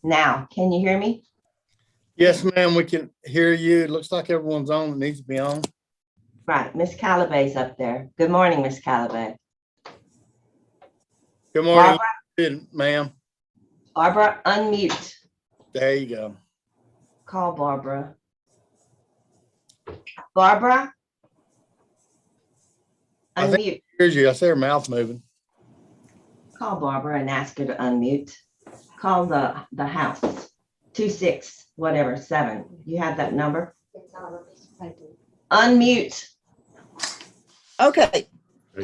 Now, can you hear me? Yes, ma'am, we can hear you. It looks like everyone's on. It needs to be on. Right, Miss Calabay's up there. Good morning, Miss Calabay. Good morning, Barbara, ma'am. Barbara, unmute. There you go. Call Barbara. Barbara? I think Unmute. Here's you. I see her mouth moving. Call Barbara and ask her to unmute. Call the house. 26, whatever, 7. You have that number? Unmute. Okay.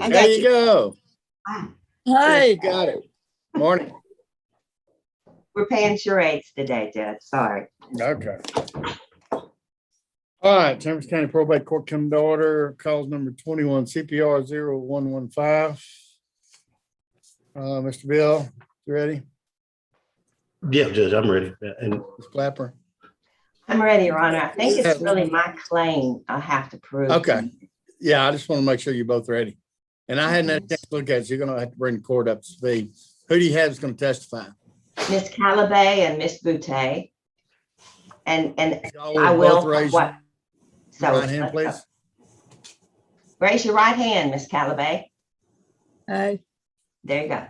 I There got you you. go. Hi. Got it. Morning. We're paying charades today, Judge. Sorry. Okay. All right, Chambers County Probate Court come to order. Calls number 21CPR0115. Mr. Bill, you ready? Yeah, Judge, I'm ready. And Ms. Clapper? I'm ready, Your Honor. I think it's really my claim I have to prove. Okay. Yeah, I just want to make sure you're both ready. And I hadn't had a chance to look at it, so you're gonna have to bring the court up to speed. Who do you have is going to testify? Miss Calabay and Miss Boutte. And Y'all I both will. raise What? your So right hand, please. raise your right hand, Miss Calabay. Hi. There you go.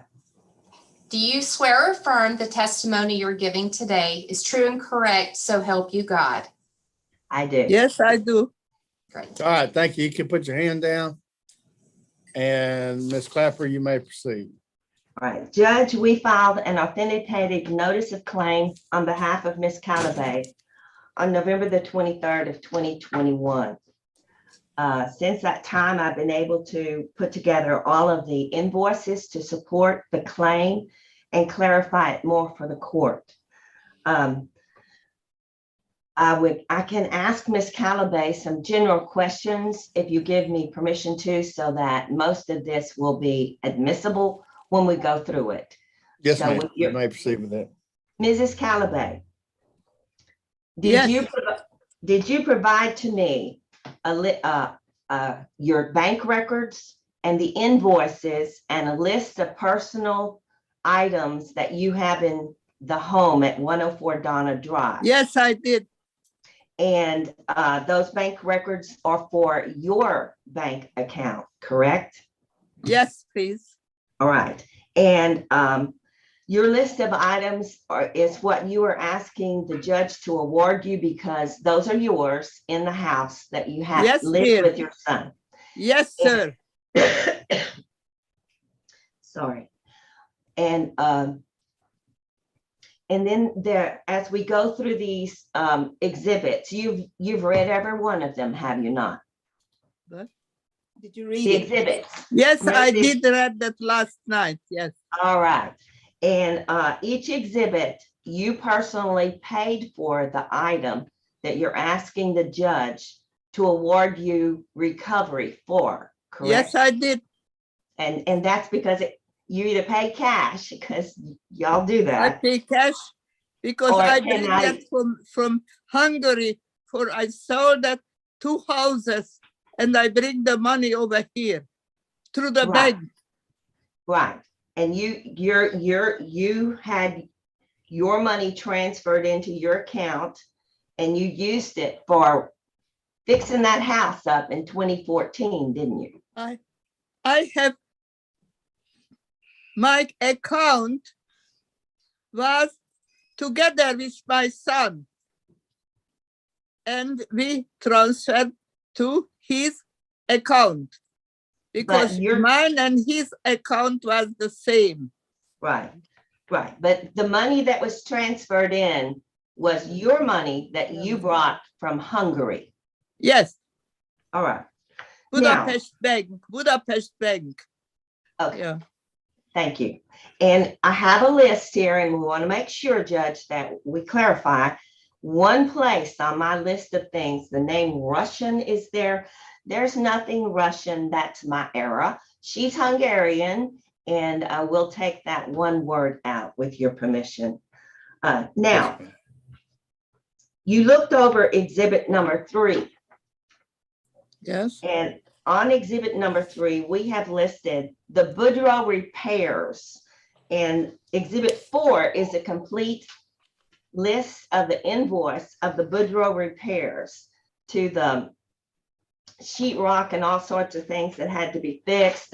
Do you swear or affirm the testimony you're giving today is true and correct, so help you God? I do. Yes, I do. Great. All right, thank you. You can put your hand down. And Ms. Clapper, you may proceed. All right, Judge, we filed an authenticated notice of claim on behalf of Miss Calabay on November the 23rd of 2021. Since that time, I've been able to put together all of the invoices to support the claim and clarify it more for the court. I can ask Miss Calabay some general questions if you give me permission to, so that most of this will be admissible when we go through it. Yes, So ma'am. with You your- may proceed with that. Mrs. Calabay, Yes. did you provide to me your bank records and the invoices and a list of personal items that you have in the home at 104 Donna Drive? Yes, I did. And those bank records are for your bank account, correct? Yes, please. All right. And your list of items is what you are asking the judge to award you, because those are yours in the house that you have Yes, lived ma'am. with your son. Yes, sir. Sorry. And then there, as we go through these exhibits, you've read every one of them, have you not? Did you read The it? exhibits. Yes, Read I the- did read that last night. Yes. All right. And each exhibit, you personally paid for the item that you're asking the judge to award you recovery for, correct? Yes, I did. And that's because you either pay cash, because y'all do I that. pay cash because Or I can bring I- that from Hungary, for I sold that 2 houses and I bring the money over here through the Right. bank. Right. And you had your money transferred into your account and you used it for fixing that house up in 2014, didn't you? I have my account was together with my son, and we transferred to his account because you're- mine and his account was the same. Right, right. But the money that was transferred in was your money that you brought from Hungary. Yes, All right. Budapest Bank. Okay, Yeah. thank you. And I have a list here, and we want to make sure, Judge, that we clarify. One place on my list of things, the name Russian is there. There's nothing Russian. That's my error. She's Hungarian, and I will take that one word out with your permission. Now, you looked over exhibit number 3. Yes. And on exhibit number 3, we have listed the Boudreaux repairs. And exhibit 4 is a complete list of the invoice of the Boudreaux repairs to the sheetrock and all sorts of things that had to be fixed,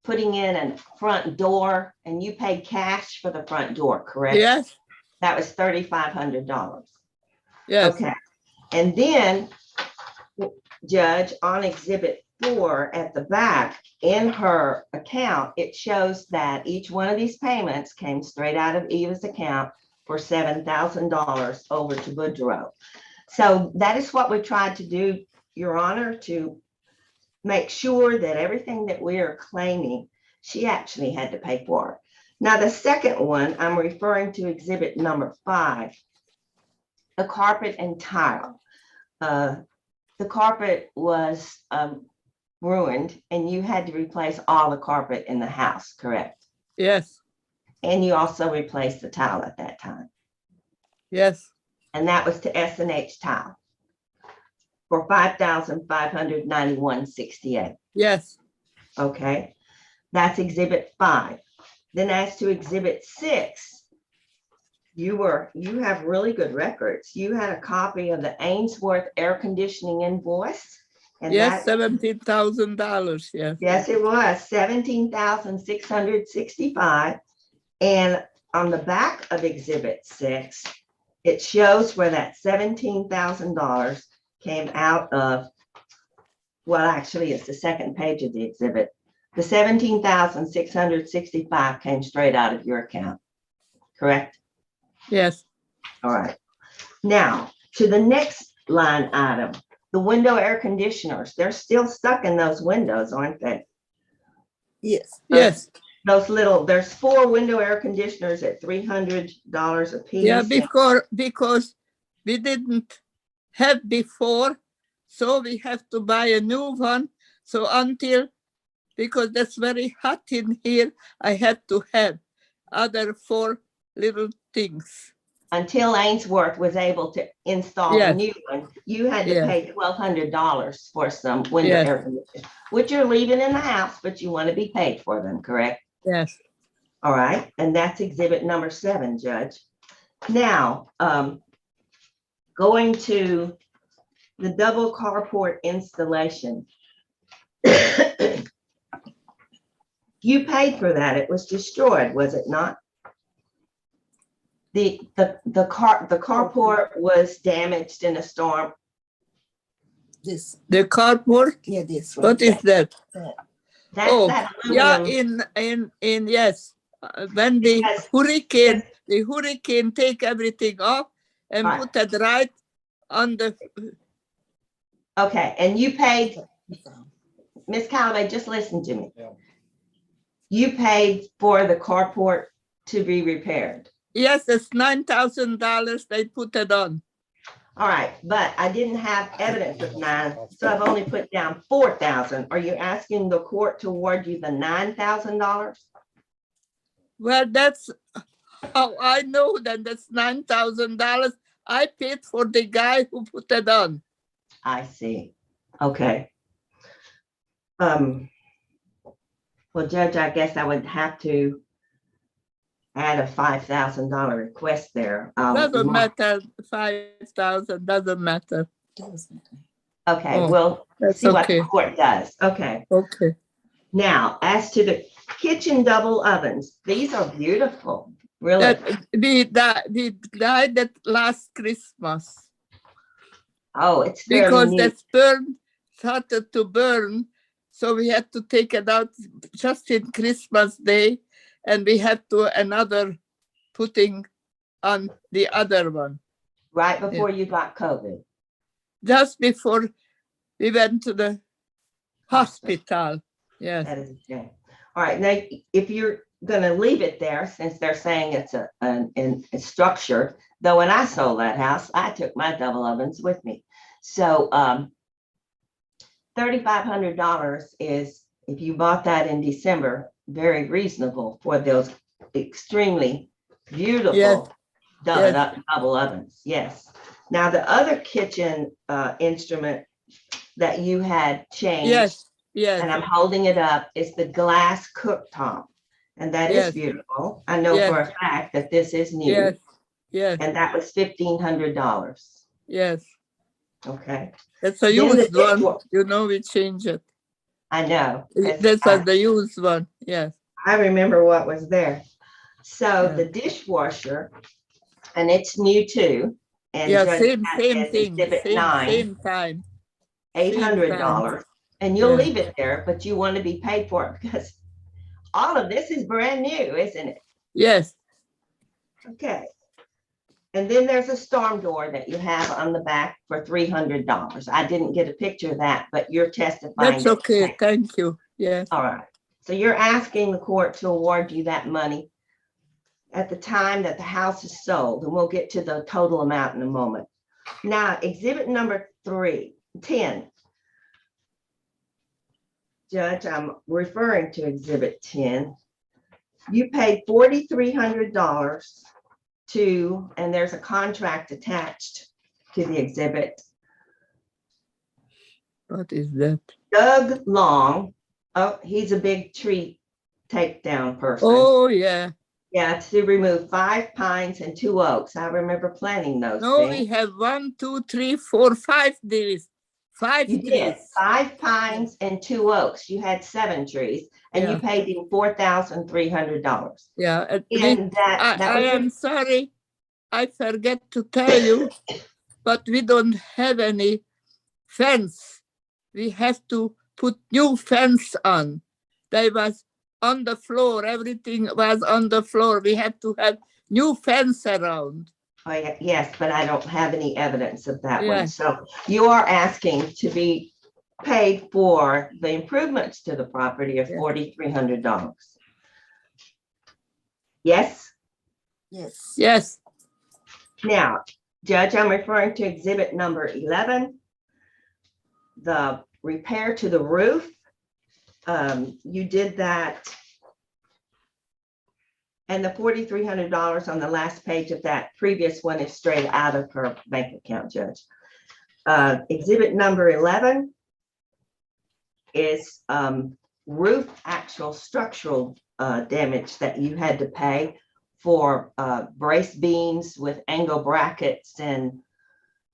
putting in a front door, and you paid cash for the front door, correct? Yes, That was $3,500. yes, Okay. And then, Judge, on Exhibit 4 at the back, in her account, it shows that each one of these payments came straight out of Eva's account for $7,000 over to Boudreaux. So that is what we tried to do, Your Honor, to make sure that everything that we are claiming, she actually had to pay for. Now, the second one, I'm referring to Exhibit number 5, the carpet and tile. The carpet was ruined, and you had to replace all the carpet in the house, correct? yes, And you also replaced the tile at that time. yes, And that was to S&H Tile for $5,591.68. yes, Okay, that's Exhibit 5. Then as to Exhibit 6, you have really good records. You had a copy of the Ainsworth air conditioning invoice. And yes, that, $17,000, yes. yes, it was $17,665. And on the back of Exhibit 6, it shows where that $17,000 came out of. Well, actually, it's the second page of the exhibit. The $17,665 came straight out of your account, correct? Yes, All right. Now, to the next line item, the window air conditioners. They're still stuck in those windows, aren't they? yes, yes. There's 4 window air conditioners at $300 a piece. Yeah, because we didn't have before, so we have to buy a new one. So because that's very hot in here, I had to have other 4 little things. Until Ainsworth was able to install a Yes. new one, you had to Yes. pay $1,200 for some window Yes. air conditioners, which you're leaving in the house, but you want to be paid for them, correct? Yes, All right, and that's exhibit number 7, Judge. Now, going to the double carport installation. You paid for that. It was destroyed, was it not? The carport was damaged in a storm. This, the cardboard. yeah, this. What is that? That's Oh, that yeah, aluminum. in yes, when the Yes. hurricane take everything off and Right. put it right on the. Okay, and you paid, Ms. Callaway, just listen to me. Yeah. You paid for the carport to be repaired. Yes, it's $9,000. They put it on. All right, but I didn't have evidence of 9, so I've only put down 4,000. Are you asking the court to award you the $9,000? Well, that's how I know that that's $9,000. I paid for the guy who put it on. I see. Okay. Well, Judge, I guess I would have to add a $5,000 request there. Doesn't matter. 5,000 doesn't matter. Okay, Oh, we'll That's see what the okay. court does. Okay. Okay. Now, as to the kitchen double ovens, these are beautiful, really. That we died that last Christmas Oh, it's fairly because new. that started to burn. So we had to take it out just in Christmas Day, and we had to another putting on the other one Right before you got COVID. just before we went to the hospital. Yes. That is a shame. All right, now, if you're gonna leave it there, since they're saying it's a structure, though when I sold that house, I took my double ovens with me. So $3,500 is, if you bought that in December, very reasonable for those extremely beautiful Yes. double ovens. Yes. Now, the other kitchen instrument that you had changed, Yes. Yes. and I'm holding it up, is the glass cooktop. And that is Yes. beautiful. I know Yes. for a fact that this is new. Yes. Yes, and that was $1,500. yes. Okay, That's a Then the used one. dishwa- You know, we change it. I know. 'cause That's the used one. Yes. I remember what was there. So Yeah. the dishwasher, and it's new too. And Yeah, Judge same Pat thing, says Exhibit 9, same time. $800. And you'll Yeah. leave it there, but you want to be paid for it because all of this is brand new, isn't it? Yes, Okay. And then there's a storm door that you have on the back for $300. I didn't get a picture of that, but you're testifying. that's that- okay. Thank you. Yes. All right. So you're asking the court to award you that money at the time that the house is sold, and we'll get to the total amount in a moment. Now, exhibit number 10. Judge, I'm referring to exhibit 10. You paid $4,300 to, and there's a contract attached to the exhibit. What is that? Doug Long, oh, he's a big tree takedown person. Oh, yeah. Yeah, to remove 5 pines and 2 oaks. I remember planting those No, we things. have 1, 2, 3, 4, 5 trees. 5 You did trees. 5 pines and 2 oaks. You had 7 trees, and you Yeah. paid him $4,300. Yeah. And that I was am sorry. I forget to tell you, but we don't have any fence. We have to put new fence on. They was on the floor. Everything was on the floor. We have to have new fence around. Oh, yes, but I don't have any evidence of that Yeah. one. So you are asking to be paid for the improvements to the property of Yeah. $4,300. Yes? Yes. Yes. Now, Judge, I'm referring to exhibit number 11, the repair to the roof. You did that. And the $4,300 on the last page of that previous one is straight out of her bank account, Judge. Exhibit number 11 is roof actual structural damage that you had to pay for brace beams with angle brackets and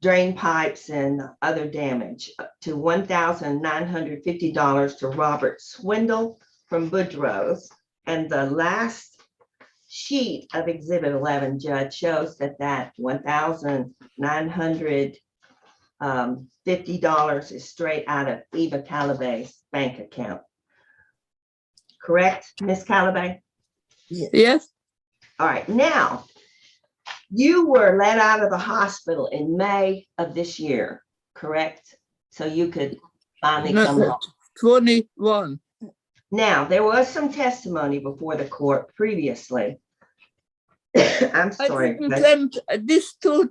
drain pipes and other damage to $1,950 to Robert Swindle from Boudreaux's. And the last sheet of exhibit 11, Judge, shows that $1,950 is straight out of Eva Calabay's bank account. Correct, Miss Calabay? Yes. Yes. All right, now, you were let out of the hospital in May of this year, correct? So you could finally come home. 21. Now, there was some testimony before the court previously. I'm I sorry, didn't but send this to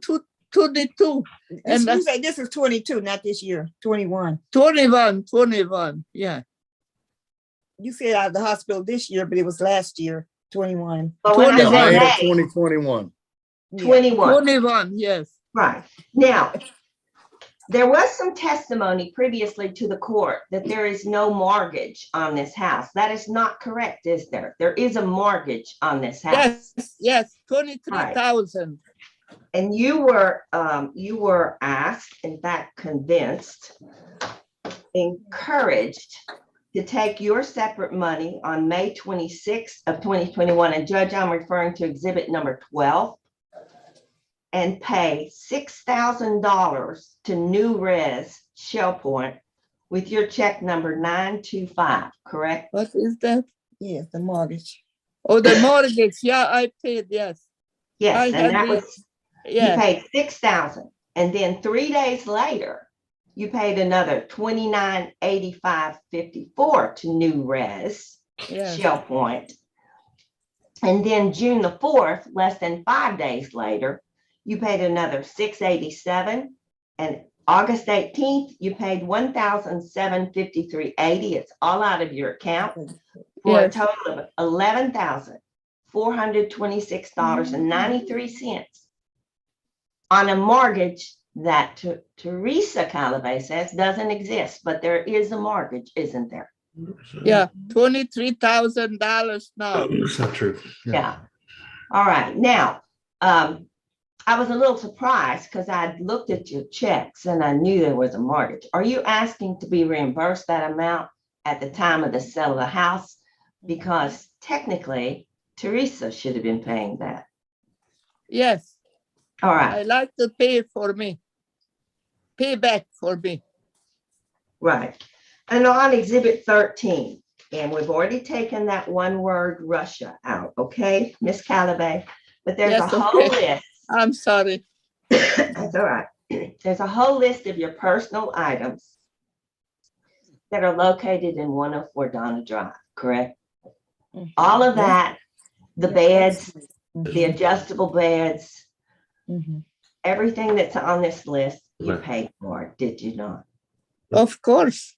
22. And You say this is 22, not this year, 21. 21. Yeah. You said out of the hospital this year, but it was last year, 21. but when I Yeah, said May of May, 2021. 21. 21. Yes. Right. Now, there was some testimony previously to the court that there is no mortgage on this house. That is not correct, is there? There is a mortgage on this house. Yes. 23,000. And you were asked, in fact, convinced, encouraged to take your separate money on May 26th of 2021. And Judge, I'm referring to exhibit number 12. And pay $6,000 to New Res Shell Point with your check number 925, correct? What is that? Yes, the mortgage. Oh, the mortgage. Yeah, I paid. Yes. Yes, I and had that the- was, you Yeah. paid $6,000. And then 3 days later, you paid another $29.85.54 to New Res Yes. Shell Point. And then June the 4th, less than 5 days later, you paid another $687, and August 18th, you paid $1,753.80. It's all out of your account for a Yes. total of $11,426.93 on a mortgage that Teresa Calabay says doesn't exist, but there is a mortgage, isn't there? Yeah. $23,000 now. It's not true. Yeah. All right. Now, I was a little surprised because I'd looked at your checks and I knew there was a mortgage. Are you asking to be reimbursed that amount at the time of the sale of the house? Because technically, Teresa should have been paying that. Yes, All I right, like to pay for me. Pay back for me. right. And on Exhibit 13, and we've already taken that one word Russia out, okay, Miss Callaway? But there's Yes, a whole okay. list. I'm sorry. That's all right. There's a whole list of your personal items that are located in 104 Donna Drive, correct? All of that, the beds, the adjustable beds, everything that's on this list, you Right. paid for, did you not? Of course,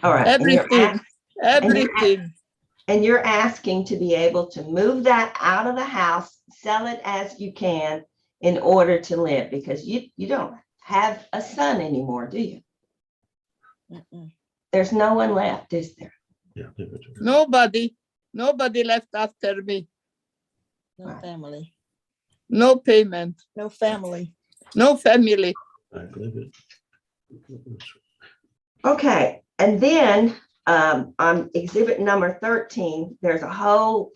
All right. and you're everything, everything. And you're asking to be able to move that out of the house, sell it as you can in order to live, because you don't have a son anymore, do you? There's no one left, is there? Yeah. Nobody left after me. No family, No payment, No family. no family. I believe it. Okay, and then on exhibit number 13, there's a whole,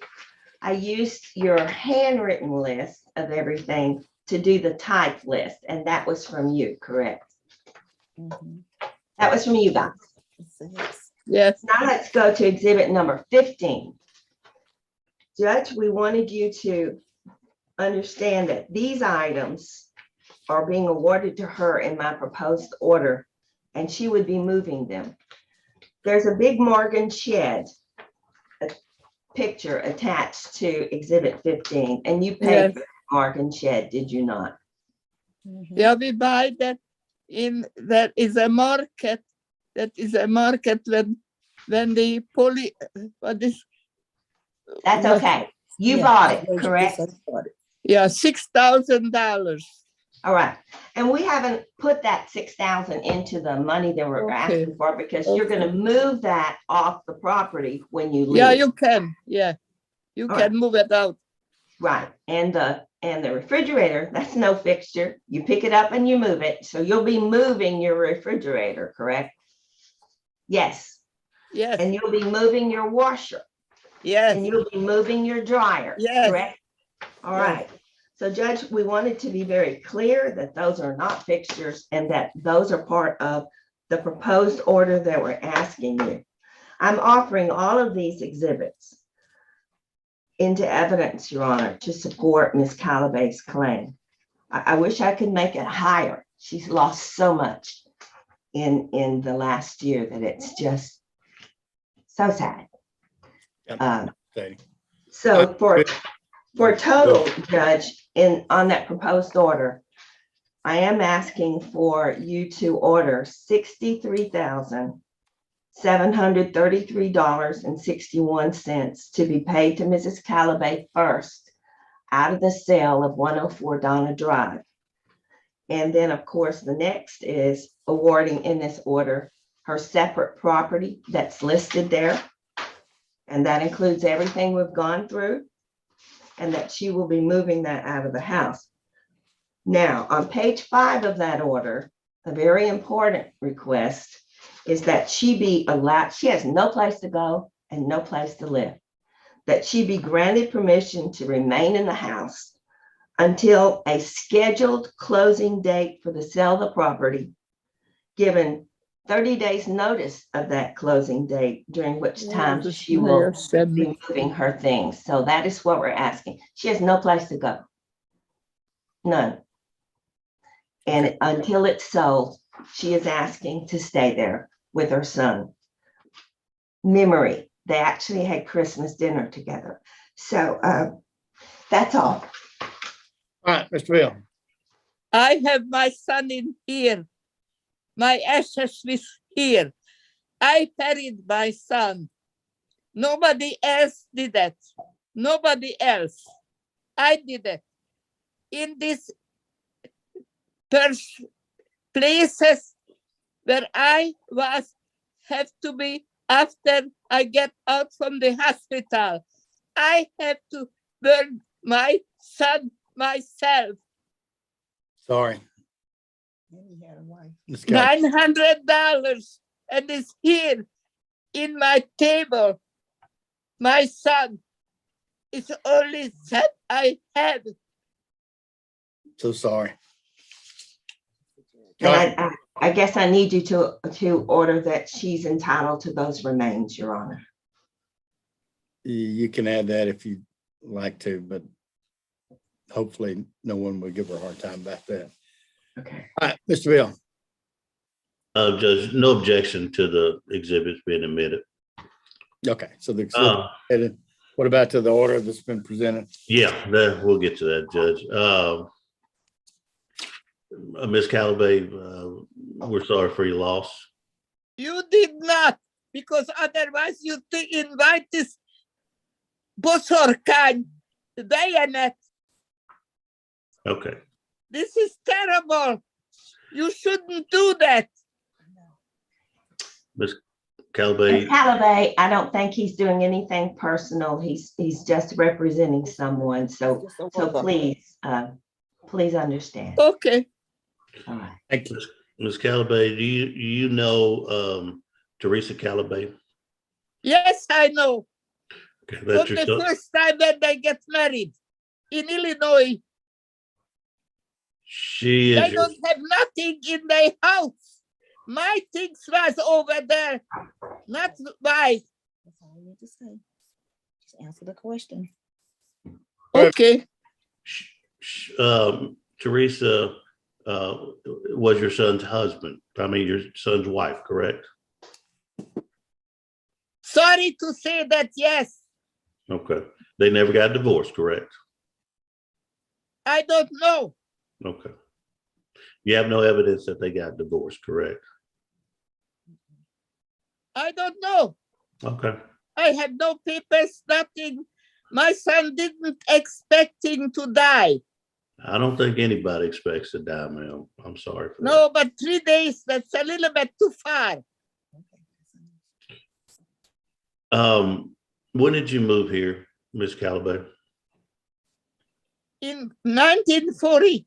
I used your handwritten list of everything to do the type list, and that was from you, correct? That was from you guys. Yes, Now let's go to exhibit number 15. Judge, we wanted you to understand that these items are being awarded to her in my proposed order, and she would be moving them. There's a big Morgan shed, a picture attached to exhibit 15, and you paid Yes. for the Morgan shed, did you not? yeah, we buy that in, there is a market, that is a market when the what is, That's What? okay. You Yeah, bought that's it, where you correct? get started. yeah, $6,000. All right. And we haven't put that 6,000 into the money that we're Okay. asking for, because you're going to move that off the property when you leave. Yeah, you can, yeah. You All can move it out. Right. And the refrigerator, that's no fixture. You pick it up and you move it. So you'll be moving your refrigerator, correct? Yes. Yes, And you'll be moving your washer, yes, and you'll be moving your dryer, Yes. correct? All Yes. right. So Judge, we wanted to be very clear that those are not fixtures and that those are part of the proposed order that we're asking you. I'm offering all of these exhibits into evidence, Your Honor, to support Ms. Callaway's claim. I wish I could make it higher. She's lost so much in the last year that it's just so sad. Sadie. So for total, Judge, on that proposed order, I am asking for you to order $63,733.61 to be paid to Mrs. Callaway first out of the sale of 104 Donna Drive. And then, of course, the next is awarding in this order her separate property that's listed there. And that includes everything we've gone through, and that she will be moving that out of the house. Now, on page 5 of that order, a very important request is that she be allowed, she has no place to go and no place to live, that she be granted permission to remain in the house until a scheduled closing date for the sale of the property, given 30 days notice of that closing date, during which time she will be moving her things. So that is what we're asking. She has no place to go. None. And until it's sold, she is asking to stay there with her son. Memory, they actually had Christmas dinner together. So that's all. All right, Mr. Bill. I have my son in here. My ashes is here. I buried my son. Nobody else did that. Nobody else. I did it. In these places where I have to be after I get out from the hospital. I have to burn my son myself. Sorry. And he had a wife. Ms. Calabay. $900, and it's here in my table. My son, it's only that I have. So sorry. And I guess I need you to order that she's entitled to those remains, Your Honor. You can add that if you'd like to, but hopefully no one will give her a hard time about that. Okay. All right, Mr. Bill. Judge, no objection to the exhibits being admitted. Okay, so the exhibit, what about to the order that's been presented? Yeah, we'll get to that, Judge. Ms. Calabay, we're sorry for your loss. You did not, because otherwise you invite this Bosorkan, the bayonet. Okay. This is terrible. You shouldn't do that. Ms. And Calabay, Calabay, I don't think he's doing anything personal. He's just representing someone. So please understand. Okay. All right. Thank you. Ms. Calabay, do you know Teresa Calabay? Yes, I know. Okay, From that's your the son. first time that they get married in Illinois, She is they your, don't have nothing in their house. My things was over there, not mine. That's all you need to say. Just answer the question. Okay. Teresa was your son's husband. I mean, your son's wife, correct? Sorry to say that, yes. Okay. They never got divorced, correct? I don't know. Okay. You have no evidence that they got divorced, correct? I don't know. Okay. I had no papers, nothing. My son didn't expect him to die. I don't think anybody expects to die, ma'am. I'm sorry for No, but 3 days, that's a little bit too far. that. When did you move here, Ms. Calabay? In 1940.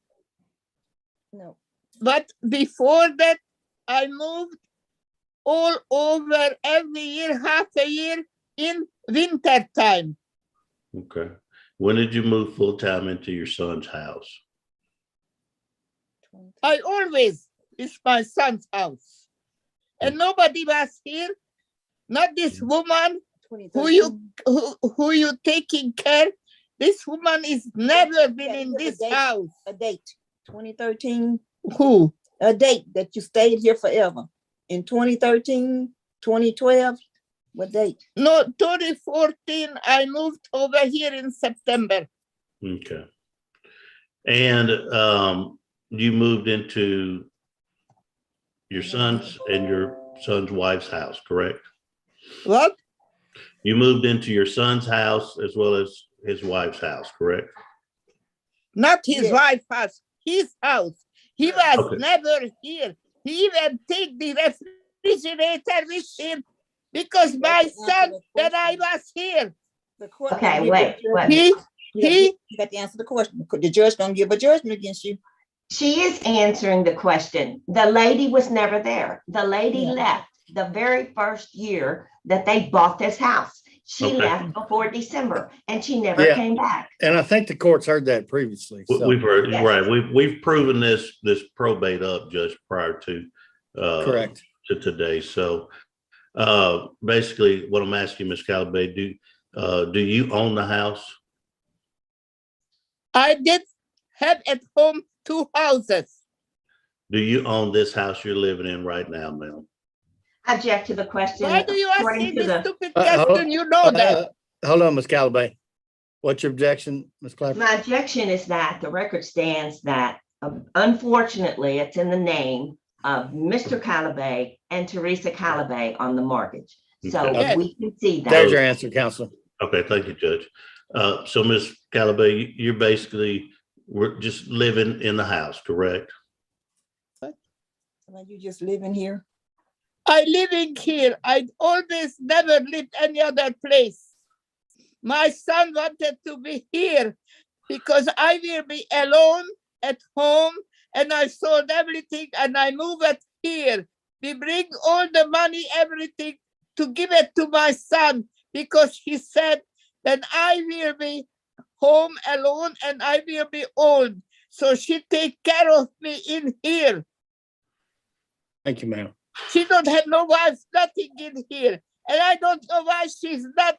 No. But before that, I moved all over every year, half a year in winter time. Okay. When did you move full time into your son's house? I always, it's my son's house. And nobody was here, not this woman who you taking care. This woman is never been in this house. A date, 2013. Who? A date that you stayed here forever. In 2013, 2012, what date? No, 2014, I moved over here in September. Okay. And you moved into your son's and your son's wife's house, correct? What? You moved into your son's house as well as his wife's house, correct? Not his Yes. wife's house, his house. He was Okay. never here. He even take the refrigerator with him because my son, when I was here, The court Okay, gonna give wait, a wait. judgment. he, You got to answer the question. The judge gonna give a judgment against you. She is answering the question. The lady was never there. The lady Yeah. left the very first year that they bought this house. She Okay. left before December and she never Yeah. came back. And I think the court's heard that previously. So, We've heard, Yes. right. We've proven this probate up just prior to correct. to today. So basically what I'm asking, Ms. Calabay, do you own the house? I did have at home 2 houses. Do you own this house you're living in right now, ma'am? I object to the question. Why do you ask according me to this the- stupid hold- question? You know that. Hold on, Ms. Calabay. What's your objection, Ms. Clapper? My objection is that the record stands that unfortunately, it's in the name of Mr. Calabay and Teresa Calabay on the mortgage. So Okay. we can see There's that. your answer, Counselor. Okay, thank you, Judge. So Ms. Calabay, you're basically, we're just living in the house, correct? Like you just living here. I living here. I always never lived any other place. My son wanted to be here because I will be alone at home and I sold everything and I moved it here. We bring all the money, everything, to give it to my son because he said that I will be home alone and I will be old. So she take care of me in here. Thank you, ma'am. She don't have no wife, nothing in here. And I don't know why she's not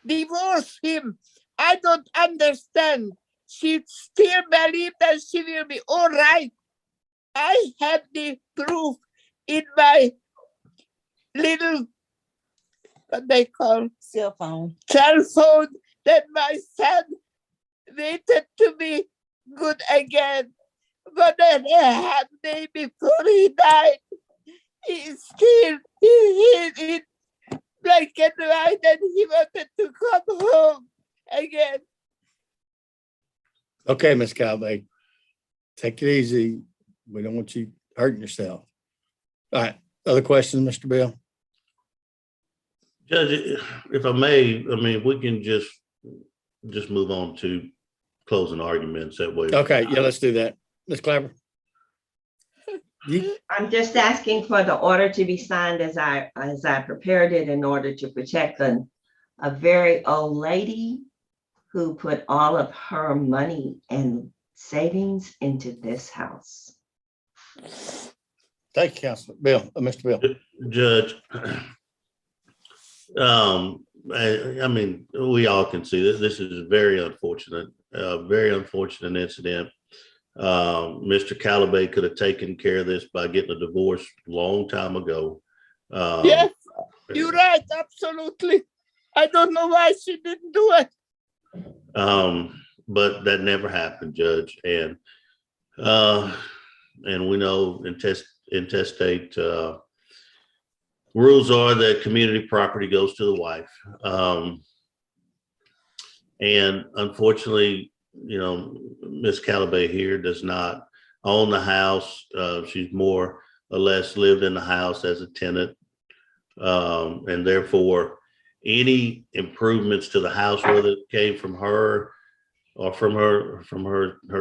divorced him. I don't understand. She still believes that she will be all right. I have the proof in my little, what they call, Cell phone. cell phone that my son waited to be good again. But then a day before he died, he still in black and white and he wanted to come home again. Okay, Miss Calvé, take it easy. We don't want you hurting yourself. All right, other questions, Mr. Bill? Judge, if I may, I mean, we can just move on to closing arguments that way. Okay, yeah, let's do that. Ms. Clapper? I'm just asking for the order to be signed as I prepared it in order to protect a very old lady who put all of her money and savings into this house. Thank you, Councilman Bill, Mr. Bill. Judge, I mean, we all can see this. This is very unfortunate incident. Mr. Calabay could have taken care of this by getting a divorce a long time ago. Yes, you're right, absolutely. I don't know why she didn't do it. But that never happened, Judge. And we know intestate rules are that community property goes to the wife. And unfortunately, you know, Ms. Calabay here does not own the house. She's more or less lived in the house as a tenant. And therefore, any improvements to the house, whether it came from her or from her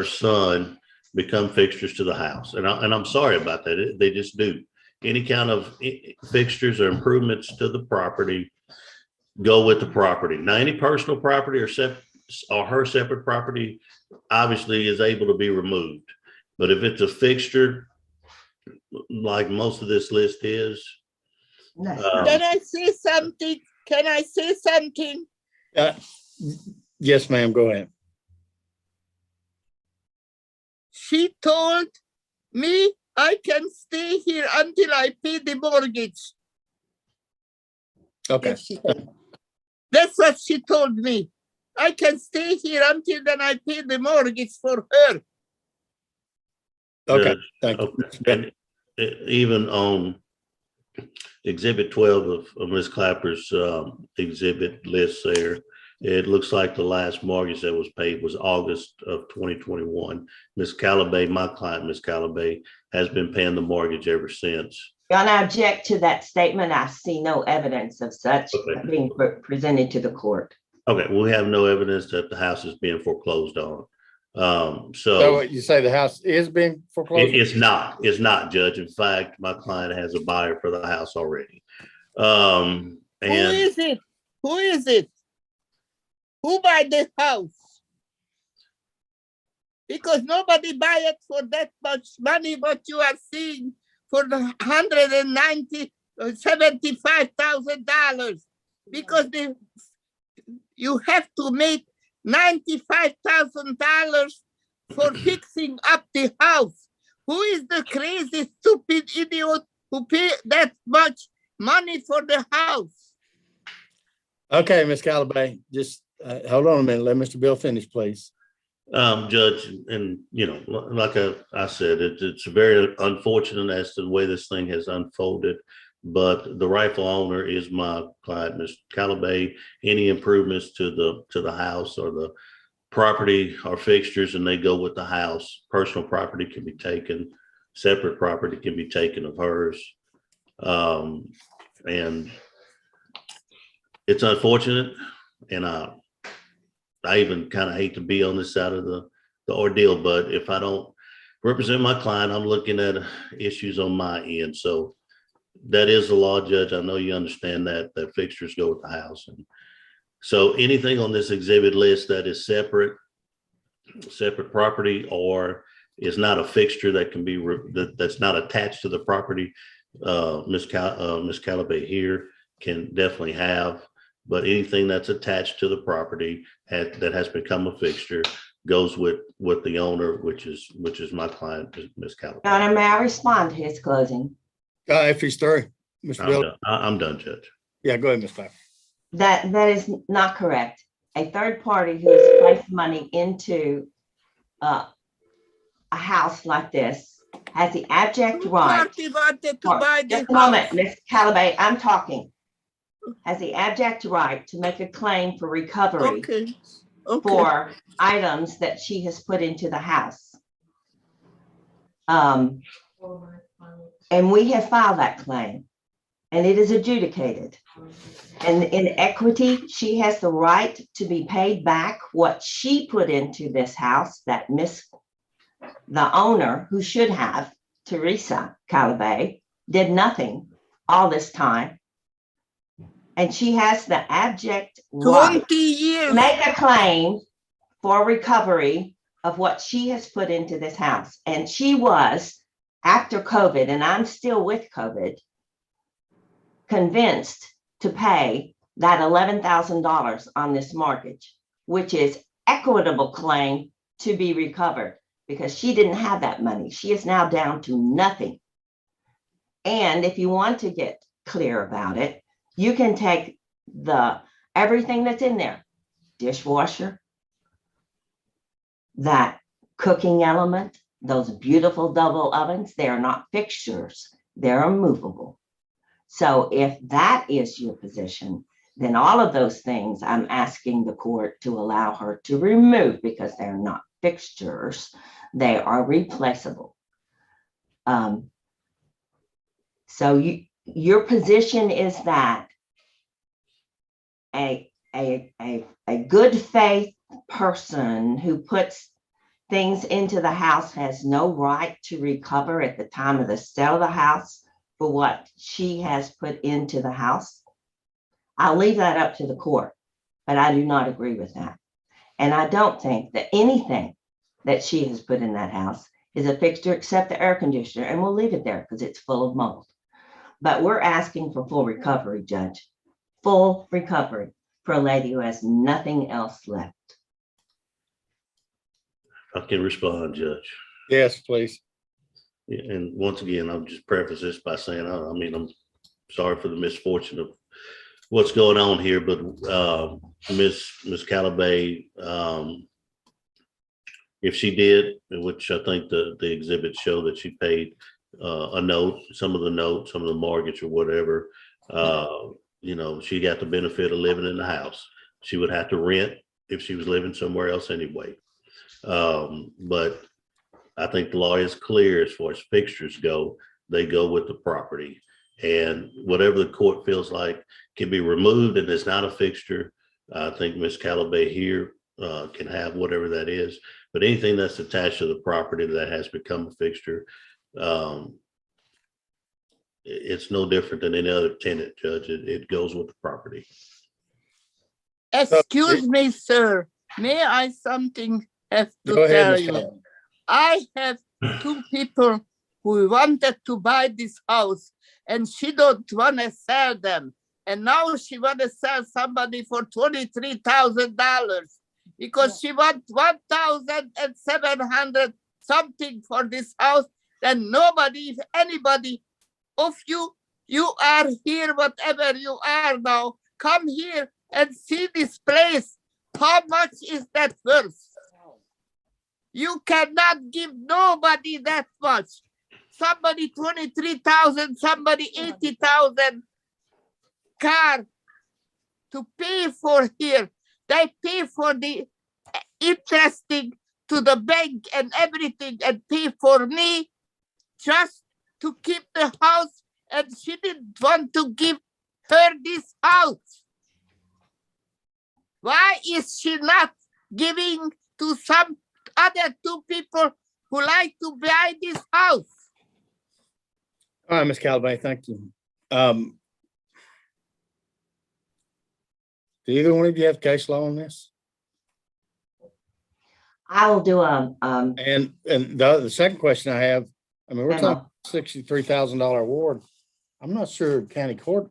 son, become fixtures to the house. And I'm sorry about that. They just do. Any kind of fixtures or improvements to the property go with the property. Now, any personal property or her separate property obviously is able to be removed. But if it's a fixture, like most of this list is. Can I say something? Can I say something? Yes, ma'am, go ahead. She told me I can stay here until I pay the mortgage. Okay, Yes, she did. That's what she told me. I can stay here until then I pay the mortgage for her. okay, thank you. Okay. And even on Exhibit 12 of Ms. Clapper's exhibit list there, it looks like the last mortgage that was paid was August of 2021. Ms. Calabay, my client, Ms. Calabay, has been paying the mortgage ever since. And I object to that statement. I see no evidence of such being presented to the court. Okay, well, we have no evidence that the house is being foreclosed on. So what you say the house is being foreclosed? It's not, Judge. In fact, my client has a buyer for the house already. Who is it? Who is it? Who buy the house? Because nobody buy it for that much money, what you are seeing for the $75,000. Because you have to make $95,000 for fixing up the house. Who is the crazy, stupid idiot who pay that much money for the house? Okay, Ms. Calabay, just hold on a minute. Let Mr. Bill finish, please. Judge, and you know, like I said, it's very unfortunate as to the way this thing has unfolded. But the rightful owner is my client, Ms. Calabay. Any improvements to the house or the property or fixtures, and they go with the house. Personal property can be taken. Separate property can be taken of hers. And it's unfortunate, and I even kind of hate to be on this side of the ordeal, but if I don't represent my client. I'm looking at issues on my end. So that is the law, Judge. I know you understand that fixtures go with the house. And so anything on this exhibit list that is separate property or is not a fixture that can be, that's not attached to the property, Ms. Calabay here can definitely have, but anything that's attached to the property that has become a fixture goes with the owner, which is my client, Ms. Calabay. Your Honor, may I respond to his closing? If he's through, Mr. Bill. I'm done, Judge. Yeah, go ahead, Ms. Pfeiffer. That is not correct. A third party who has placed money into a house like this has the abject right. Party wanted to buy the Just a moment, house. Ms. Calabay, I'm talking. Has the abject right to make a claim for recovery Okay. Okay. for items that she has put into the house. And we have filed that claim and it is adjudicated. And in equity, she has the right to be paid back what she put into this house that the owner, who should have, Teresa Calabay, did nothing all this time. And she has the abject right 20 years. to make a claim for recovery of what she has put into this house. And she was, after COVID, and I'm still with COVID, convinced to pay that $11,000 on this mortgage, which is equitable claim to be recovered because she didn't have that money. She is now down to nothing. And if you want to get clear about it, you can take everything that's in there, dishwasher, that cooking element, those beautiful double ovens, they are not fixtures, they're movable. So if that is your position, then all of those things I'm asking the court to allow her to remove because they're not fixtures, they are replaceable. So your position is that a good faith person who puts things into the house has no right to recover at the time of the sale of the house for what she has put into the house. I'll leave that up to the court, but I do not agree with that. And I don't think that anything that she has put in that house is a fixture except the air conditioner, and we'll leave it there because it's full of mold. But we're asking for full recovery, Judge, full recovery for a lady who has nothing else left. I can respond, Judge. Yes, please. And once again, I'll just preface this by saying, I'm sorry for the misfortune of what's going on here, but Miss Calabay, if she did, which I think the exhibits show that she paid a note, some of the mortgage or whatever, she got the benefit of living in the house. She would have to rent if she was living somewhere else anyway. But I think the law is clear as far as fixtures go. They go with the property, and whatever the court feels like can be removed and it's not a fixture. I think Ms. Calabay here can have whatever that is, but anything that's attached to the property that has become a fixture, it's no different than any other tenant, Judge. It goes with the property. Excuse me, sir. May I something have to Go ahead, tell Ms. you? Calabay. I have two people who wanted to buy this house and she don't want to sell them. And now she want to sell somebody for $23,000 because she wants 1,700 something for this house. Then nobody, if anybody of you are here, whatever you are now, come here and see this place. How much is that worth? You cannot give nobody that much. Somebody 23,000, somebody 80,000 car to pay for here. They pay for the interesting to the bank and everything and pay for me just to keep the house, and she didn't want to give her this house. Why is she not giving to some other two people who like to buy this house. All right, Ms. Callaway, thank you. Do either one of you have case law on this? I will do a, And the second question I have, I mean, we're talking memo. $63,000 award. I'm not sure county court,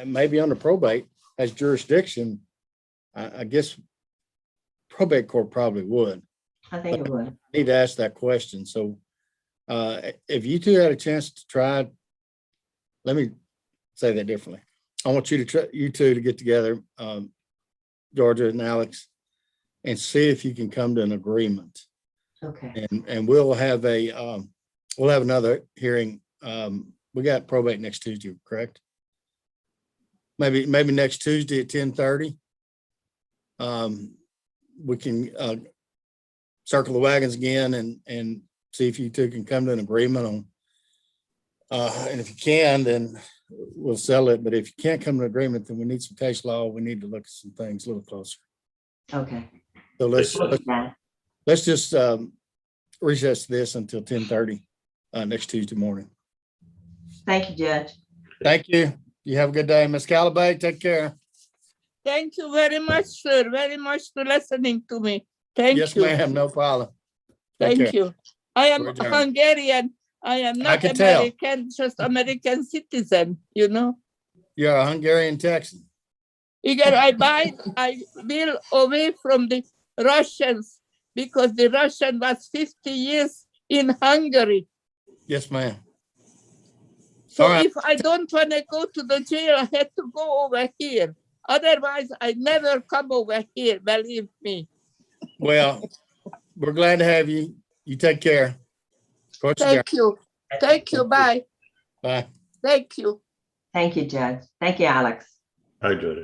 maybe under probate, has jurisdiction. I guess probate court probably would. I think it would. Need to ask that question. So if you two had a chance to try, let me say that differently. I want you to try, you two to get together, Georgia and Alex, and see if you can come to an agreement. Okay. And we'll have another hearing. We got probate next Tuesday, correct? Maybe next Tuesday at 10:30. We can circle the wagons again and see if you two can come to an agreement on. And if you can, then we'll sell it. But if you can't come to an agreement, then we need some case law. We need to look at some things a little closer. Okay. So Yeah. let's just recess this until 10:30 next Tuesday morning. Thank you, Judge. Thank you. You have a good day, Ms. Callaway. Take care. Thank you very much, sir. Very much for listening to me. Thank Yes, you. ma'am. No problem. Take Thank care. you. I am We're adjourned. Hungarian. I am not can tell. American, just American citizen, you know. You're a Hungarian Texan. Either I will away from the Russians because the Russian was 50 years in Hungary. Yes, ma'am. So All right. if I don't want to go to the jail, I had to go over here. Otherwise, I never come over here, believe me. Well, we're glad to have you. You take care. Court's adjourned. Thank you. Thank you. Bye. Bye. Thank you. Thank you, Judge. Thank you, Alex. I enjoyed it.